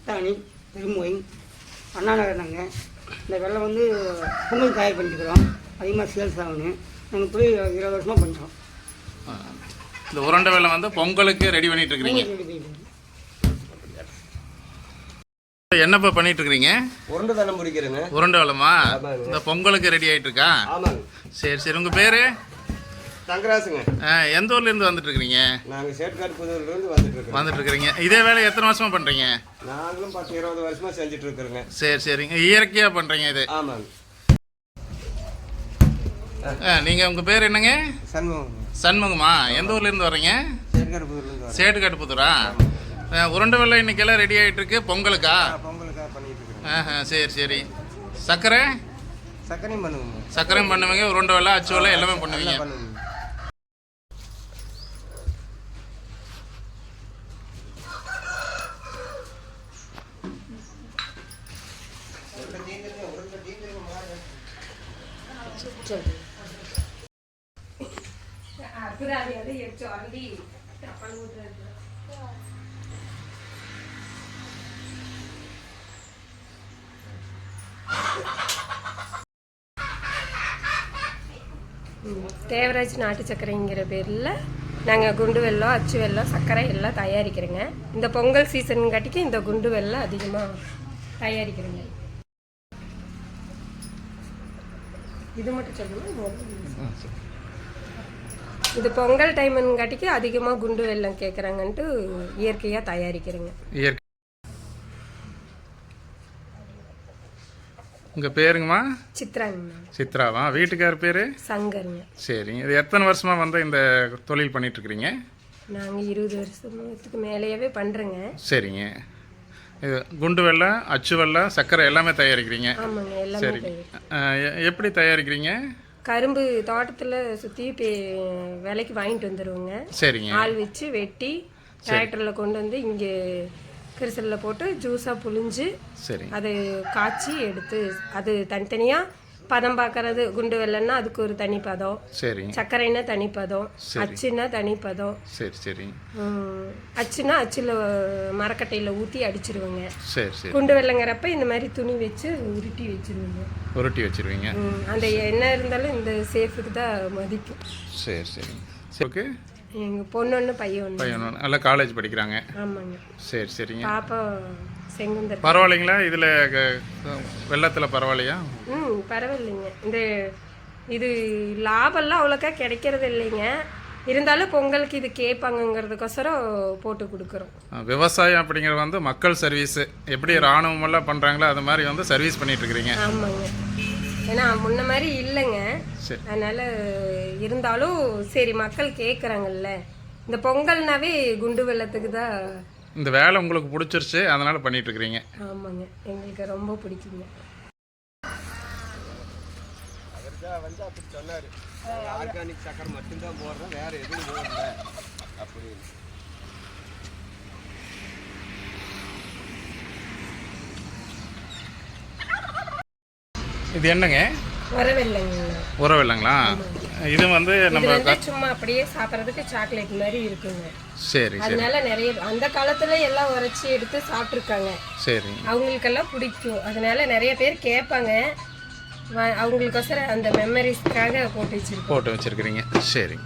அத்தானி, திருமுறை, அண்ணா நகர். நாங்கள் இந்த வெள்ளை வந்து பொங்கல் தயார் பண்ணிக்கிறோம். அதிகமாக சேல்ஸ் ஆகணும். நாங்கள் போய் 20 வருஷமாக பண்ணுறோம். இந்த உருண்டை வெள்ளம் வந்து பொங்கலுக்கு ரெடி பண்ணிட்டு இருக்கிறீங்க. என்னப்பா பண்ணிட்டு இருக்கிறீங்க? உருண்டை வெள்ளம் முடிக்கிறேங்க. உருண்டை வெள்ளமா? இந்த பொங்கலுக்கு ரெடி ஆகிட்டு இருக்கா? ஆமாங்க. சரி சரி. உங்கள் பேர்? தங்கராசுங்க. எந்த ஊர்லேருந்து வந்துட்டு இருக்கிறீங்க? நாங்கள் சேட்காட்டுப்புதூர்லேருந்து வந்துட்டு இருக்கிறீங்க. இதே வேலை எத்தனை வருஷமாக பண்ணுறீங்க? நாங்களும் 10-20 வருஷமாக செஞ்சுட்டு இருக்கிறோங்க. சரி சரிங்க. இயற்கையாக பண்ணுறீங்க இது? ஆமாங்க. நீங்கள் உங்கள் பேர் என்னங்க? சண்முகம். சண்முகமா? எந்த ஊர்லேருந்து வர்றீங்க? சேட்காட்டுப்புதூர்லேருந்து. சேட்டுக்காட்டுப்புதூரா? உருண்டை வெள்ளம் இன்னைக்கெல்லாம் ரெடி ஆகிட்டு இருக்கு. பொங்கலுக்கா? பொங்கலுக்காக பண்ணிட்டு இருக்கிறோம். சரி சரி. சர்க்கரை? சர்க்கரையும் பண்ணுவோங்க. சர்க்கரையும் பண்ணுவீங்க, உருண்டை வெள்ளம், அச்சு வெள்ளம் எல்லாமே பண்ணுவீங்க. தேவராஜ் நாட்டு சர்க்கரைங்கிற பேரில் நாங்கள் குண்டு வெல்லம், அச்சு வெல்லம், சர்க்கரை எல்லாம் தயாரிக்கிறோங்க. இந்த பொங்கல் சீசன் காட்டிக்கு இந்த குண்டு வெல்லம் அதிகமாக தயாரிக்கிறோங்க. இது மட்டும் சொல்லணும். இது பொங்கல் டைமுங்காட்டிக்கு அதிகமாக குண்டு வெல்லம் கேட்குறாங்கன்ட்டு இயற்கையாக தயாரிக்கிறேங்க. உங்கள் பேருங்கம்மா? சித்ராங்கம்மா. சித்ராவா? வீட்டுக்கார் பேர்? சங்கருங்க. சரிங்க. இது எத்தனை வருஷமாக வந்து இந்த தொழில் பண்ணிகிட்ருக்குறீங்க? நாங்கள் 20 வருஷத்துக்கு மேலேயே பண்ணுறேங்க. சரிங்க. இது குண்டு வெல்லம், அச்சு வெல்லம், சர்க்கரை எல்லாமே தயாரிக்கிறீங்க? ஆமாங்க, எல்லாமே. சரிங்க. எப்படி தயாரிக்கிறீங்க? கரும்பு தோட்டத்தில் சுற்றி விலைக்கு வாங்கிட்டு வந்துடுவோங்க. சரிங்க. ஆள் வச்சு வெட்டி டிராக்டரில் கொண்டு வந்து இங்கே கிரிசலில் போட்டு ஜூஸாக புழிஞ்சு சரி அது காய்ச்சி எடுத்து அது தனித்தனியாக பதம் பார்க்கறது. குண்டு வெல்லம்னா அதுக்கு ஒரு தனி பதம், சரி. சர்க்கரைன்னா தனி பதம், அச்சுன்னா தனி பதம். சரி சரி. அச்சுன்னா அச்சில் மரக்கட்டையில் ஊற்றி அடிச்சிருவோங்க. சரி சரி. குண்டு வெல்லங்கிறப்ப இந்த மாதிரி துணி வச்சு உருட்டி வச்சிருவோங்க. உருட்டி வச்சிருவீங்க. அந்த என்ன இருந்தாலும் இந்த சேஃபுக்கு தான் மதிப்பு. சரி சரி. ஓகே. எங்கள் பொண்ணு ஒன்று, பையன் ஒன்று. நல்லா காலேஜ் படிக்கிறாங்க? ஆமாங்க. சரி சரிங்க. பாப்பா செங்குந்தர். பரவாயில்லைங்களா? இதில் வெள்ளத்தில் பரவாயில்லையா? பரவாயில்லைங்க. இந்த இது லாபம்லாம் அவ்வளோக்கா கிடைக்கிறது இல்லைங்க. இருந்தாலும் பொங்கலுக்கு இது கேட்பாங்கங்கிறதுக்கோசரம் போட்டு கொடுக்குறோம். விவசாயம் அப்படிங்கிறது வந்து மக்கள் சர்வீஸு. எப்படி இராணுவமெல்லாம் பண்ணுறாங்களோ அது மாதிரி வந்து சர்வீஸ் பண்ணிகிட்ருக்குறீங்க? ஆமாங்க. ஏன்னா முன்ன மாதிரி இல்லைங்க. அதனால் இருந்தாலும் சரி மக்கள் கேட்குறாங்கல்ல. இந்த பொங்கல்னாவே குண்டு வெள்ளத்துக்கு தான். இந்த வேலை உங்களுக்கு பிடிச்சிருச்சு, அதனால் பண்ணிகிட்ருக்குறீங்க? ஆமாங்க, எங்களுக்கு ரொம்ப பிடிக்குங்க. வந்து அப்படி சொன்னார், ஆர்கானிக் சக்கரை மட்டும்தான் போடுறோம், வேறு எதுவும் போடல அப்படின்னு. இது என்னங்க? உரவெல்லங்களா? இது வந்து நம்ம சும்மா அப்படியே சாப்பிட்றதுக்கு சாக்லேட் மாதிரி இருக்குங்க. சரி. அதனால நிறைய அந்த காலத்துல எல்லாம் உரைச்சி எடுத்து சாப்பிட்ருக்காங்க. சரி. அவங்களுக்கெல்லாம் பிடிக்கும். அதனால நிறைய பேர் கேட்பாங்க. அவங்களுக்கோசரம் அந்த மெமரிஸ்க்காக போட்டு வச்சிருக்கீங்க. சரி.